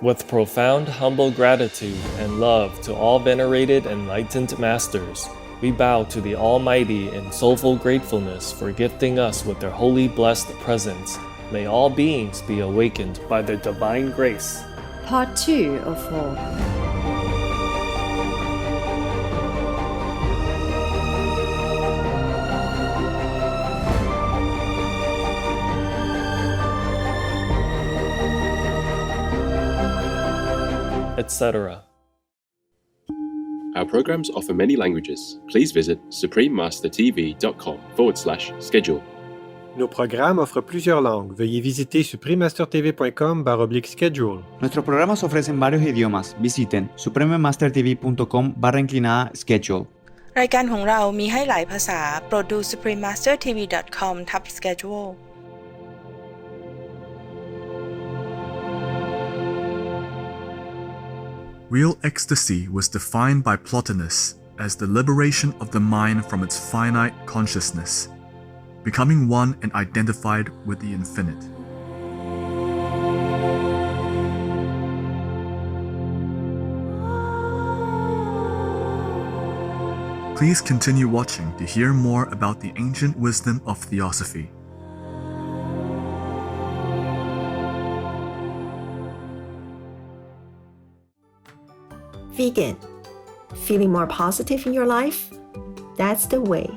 With profound humble gratitude and love to all venerated enlightened masters, we bow to the Almighty in soulful gratefulness for gifting us with their holy blessed presence. May all beings be awakened by their divine grace. Part 2 of 4. Etc. Our programs offer many languages. Please visit suprememastertv.com/schedule. Nos programas offrent plusieurs langues. Veuillez visiter suprememastertv.com/schedule. Nuestros programas ofrecen varios idiomas. Visiten suprememastertv.com/schedule. รายการของเรามีให้หลายภาษาโปรดดู suprememastertv.com/schedule Real ecstasy was defined by Plotinus as the liberation of the mind from its finite consciousness, becoming one and identified with the infinite. Please continue watching to hear more about the ancient wisdom of Theosophy. Vegan. Feeling more positive in your life? That's the way.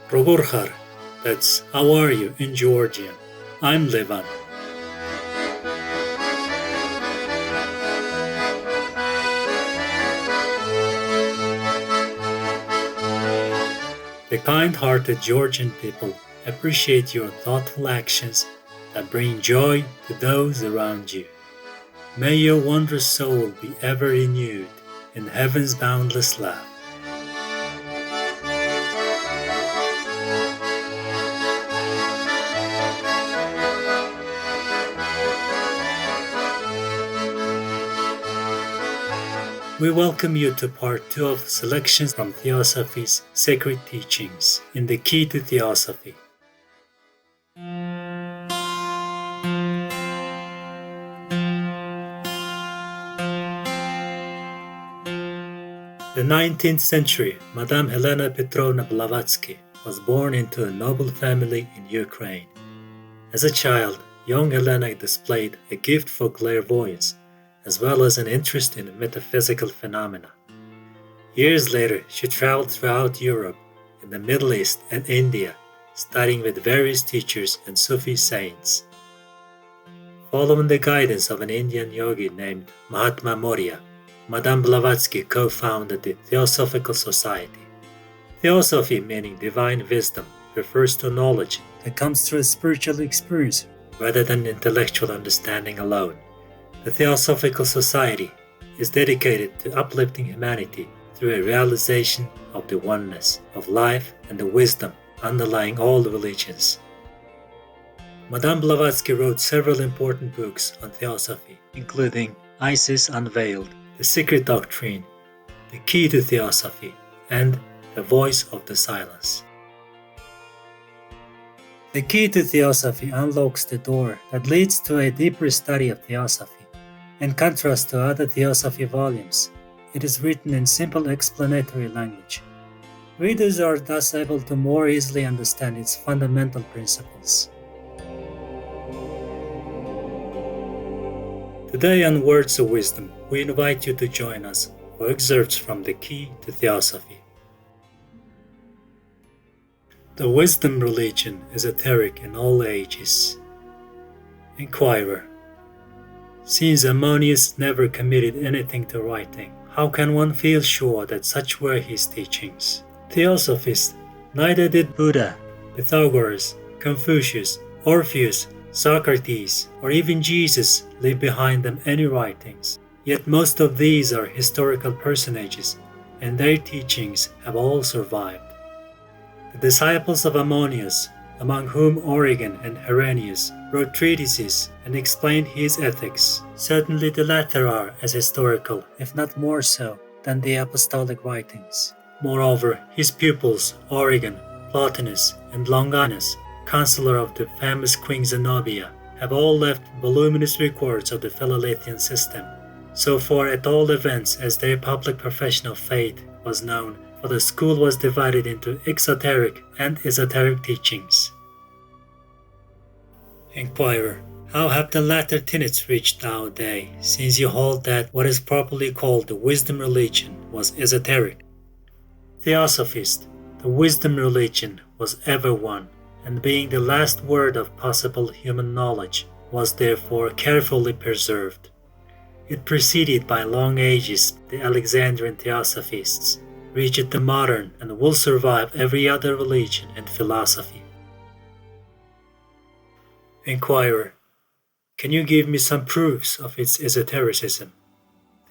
Roborhar, that's how are you in Georgian. I'm Levan. The kind-hearted Georgian people appreciate your thoughtful actions that bring joy to those around you. May your wondrous soul be ever renewed in heaven's boundless love. We welcome you to part 2 of selections from Theosophy's sacred teachings in the Key to Theosophy. The 19th century Madame Helena Petrovna Blavatsky was born into a noble family in Ukraine. As a child, young Helena displayed a gift for clairvoyance, as well as an interest in metaphysical phenomena. Years later, she traveled throughout Europe, in the Middle East and India, studying with various teachers and Sufi saints. Following the guidance of an Indian yogi named Mahatma Maurya, Madame Blavatsky co-founded the Theosophical Society. Theosophy, meaning divine wisdom, refers to knowledge that comes through a spiritual experience rather than intellectual understanding alone. The Theosophical Society is dedicated to uplifting humanity through a realization of the oneness of life and the wisdom underlying all religions. Madame Blavatsky wrote several important books on Theosophy, including Isis Unveiled, The Secret Doctrine, The Key to Theosophy, and The Voice of the Silence. The Key to Theosophy unlocks the door that leads to a deeper study of Theosophy. In contrast to other Theosophy volumes, it is written in simple explanatory language. Readers are thus able to more easily understand its fundamental principles. Today on Words of Wisdom, we invite you to join us for excerpts from the Key to Theosophy. The wisdom religion is etheric in all ages. Inquirer: since Ammonius never committed anything to writing, how can one feel sure that such were his teachings? Theosophists: neither did Buddha, Pythagoras, Confucius, Orpheus, Socrates, or even Jesus leave behind them any writings. Yet most of these are historical personages, and their teachings have all survived. The disciples of Ammonius among whom Origen and Irenaeus wrote treatises and explained his ethics. Certainly the latter are as historical, if not more so, than the apostolic writings. Moreover, his pupils, Origen, Plotinus, and Longinus, counselor of the famous Queen Zenobia, have all left voluminous records of the Philalethean system, so far at all events as their public profession of faith was known, for the school was divided into exoteric and esoteric teachings. Inquirer: how have the latter tenets reached our day, since you hold that what is properly called the wisdom religion was esoteric? Theosophist: the wisdom religion was ever one, and being the last word of possible human knowledge, was therefore carefully preserved. It preceded by long ages the Alexandrian Theosophists, reached the modern, and will survive every other religion and philosophy. Inquirer: can you give me some proofs of its esotericism?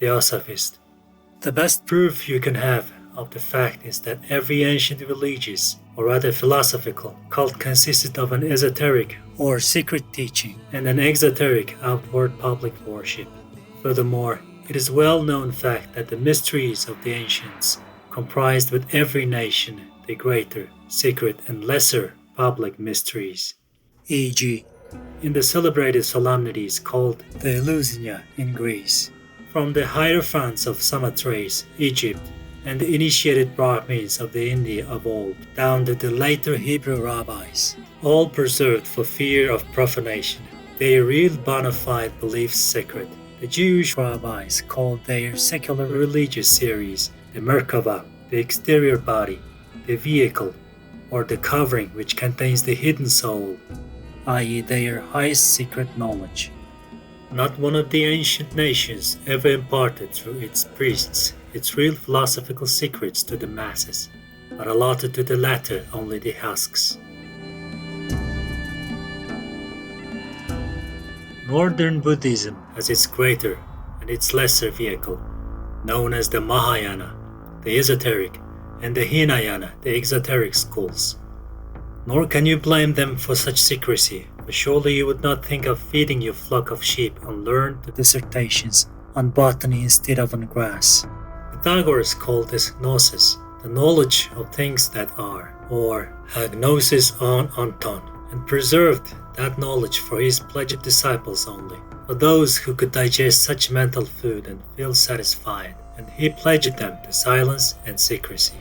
Theosophist: the best proof you can have of the fact is that every ancient religious, or rather philosophical, cult consisted of an esoteric or secret teaching and an exoteric outward public worship. Furthermore, it is a well-known fact that the mysteries of the ancients comprised with every nation the greater, secret, and lesser public mysteries. E.g., in the celebrated solemnities called the Eleusinia in Greece, from the hierophants of Samothrace, Egypt, and the initiated Brahmins of the India of old, down to the later Hebrew rabbis, all preserved for fear of profanation, their real bona fide beliefs sacred. The Jewish rabbis called their secular religious series the Merkava, the exterior body, the vehicle, or the covering which contains the hidden soul, i.e. their highest secret knowledge. Not one of the ancient nations ever imparted through its priests its real philosophical secrets to the masses, but allotted to the latter only the husks. Northern Buddhism has its greater and its lesser vehicle, known as the Mahayana, the esoteric, and the Hinayana, the exoteric schools. Nor can you blame them for such secrecy, for surely you would not think of feeding your flock of sheep unlearned dissertations on botany instead of on grass. Pythagoras called this gnosis, the knowledge of things that are, or agnosis on onton, and preserved that knowledge for his pledged disciples only, for those who could digest such mental food and feel satisfied, and he pledged them to silence and secrecy.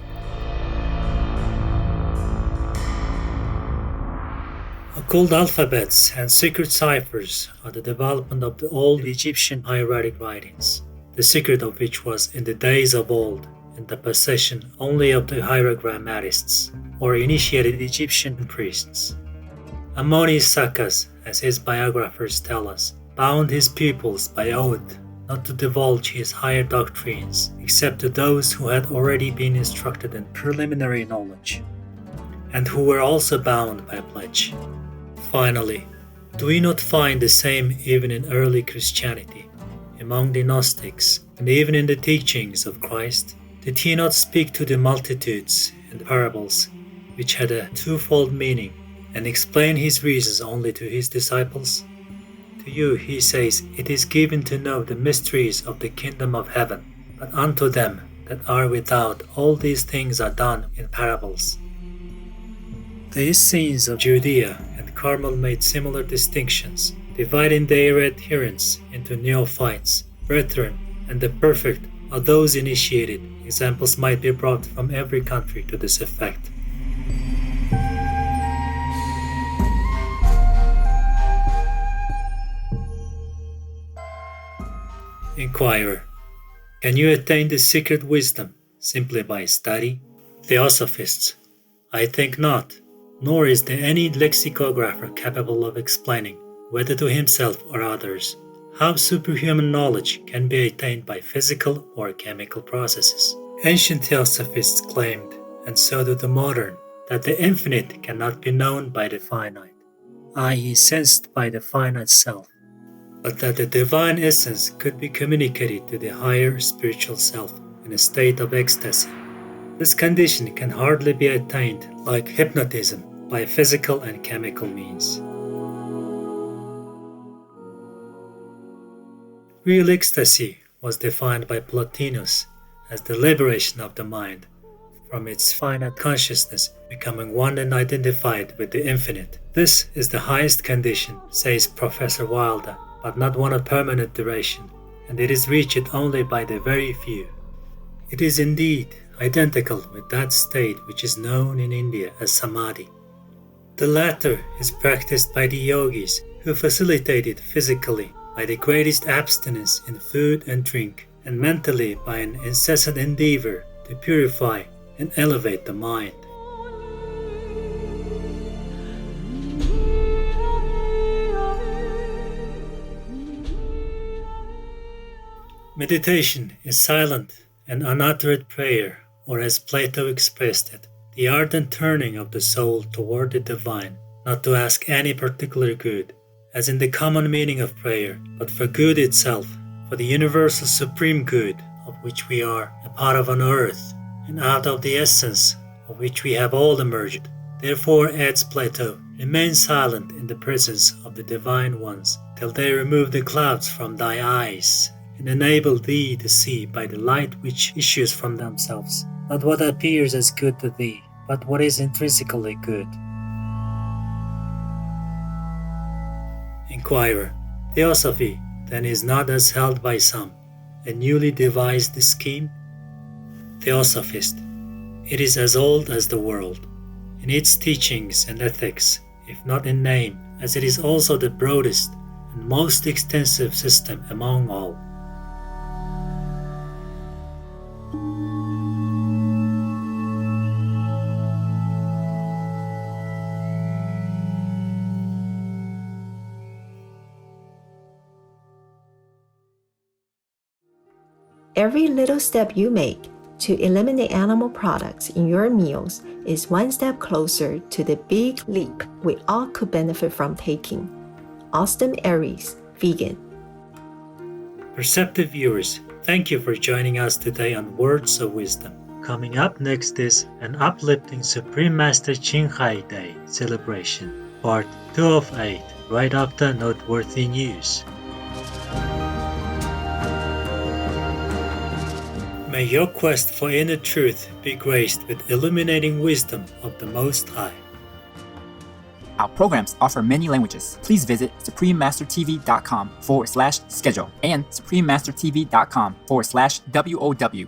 Occult alphabets and secret ciphers are the development of the old Egyptian hieratic writings, the secret of which was in the days of old in the possession only of the hierogrammatists, or initiated Egyptian priests. Ammonius Saccas, as his biographers tell us, bound his pupils by oath not to divulge his higher doctrines except to those who had already been instructed in preliminary knowledge, and who were also bound by pledge. Finally, do we not find the same even in early Christianity, among the Gnostics, and even in the teachings of Christ? Did he not speak to the multitudes in parables, which had a twofold meaning, and explain his reasons only to his disciples? To you, he says, it is given to know the mysteries of the kingdom of heaven, but unto them that are without all these things are done in parables. The Essenes of Judea and Carmel made similar distinctions, dividing their adherents into neophytes, brethren, and the perfect, or those initiated. Examples might be brought from every country to this effect. Inquirer: can you attain the secret wisdom simply by study? Theosophists: I think not, nor is there any lexicographer capable of explaining, whether to himself or others, how superhuman knowledge can be attained by physical or chemical processes. Ancient Theosophists claimed, and so do the modern, that the infinite cannot be known by the finite, i.e. sensed by the finite self, but that the divine essence could be communicated to the higher spiritual self in a state of ecstasy. This condition can hardly be attained like hypnotism, by physical and chemical means. Real ecstasy was defined by Plotinus as the liberation of the mind from its finite consciousness, becoming one and identified with the infinite. This is the highest condition, says Professor Wilder, but not one of permanent duration, and it is reached only by the very few. It is indeed identical with that state which is known in India as Samadhi. The latter is practiced by the yogis who facilitate it physically by the greatest abstinence in food and drink, and mentally by an incessant endeavor to purify and elevate the mind. Meditation is silent and unuttered prayer, or as Plato expressed it, the ardent turning of the soul toward the divine, not to ask any particular good, as in the common meaning of prayer, but for good itself, for the universal supreme good of which we are a part of on earth, and out of the essence of which we have all emerged. Therefore, adds Plato, remain silent in the presence of the divine ones, till they remove the clouds from thy eyes, and enable thee to see by the light which issues from themselves, not what appears as good to thee, but what is intrinsically good. Inquirer, Theosophy then is not as held by some, a newly devised scheme? Theosophist, it is as old as the world, in its teachings and ethics, if not in name, as it is also the broadest and most extensive system among all. Every little step you make to eliminate animal products in your meals is one step closer to the big leap we all could benefit from taking. Austin Aries, vegan. Perceptive viewers, thank you for joining us today on Words of Wisdom. Coming up next is an uplifting Supreme Master Ching Hai Day celebration, part 2 of 8, right after noteworthy news. May your quest for inner truth be graced with illuminating wisdom of the Most High. Our programs offer many languages. Please visit suprememastertv.com/schedule and suprememastertv.com/WOW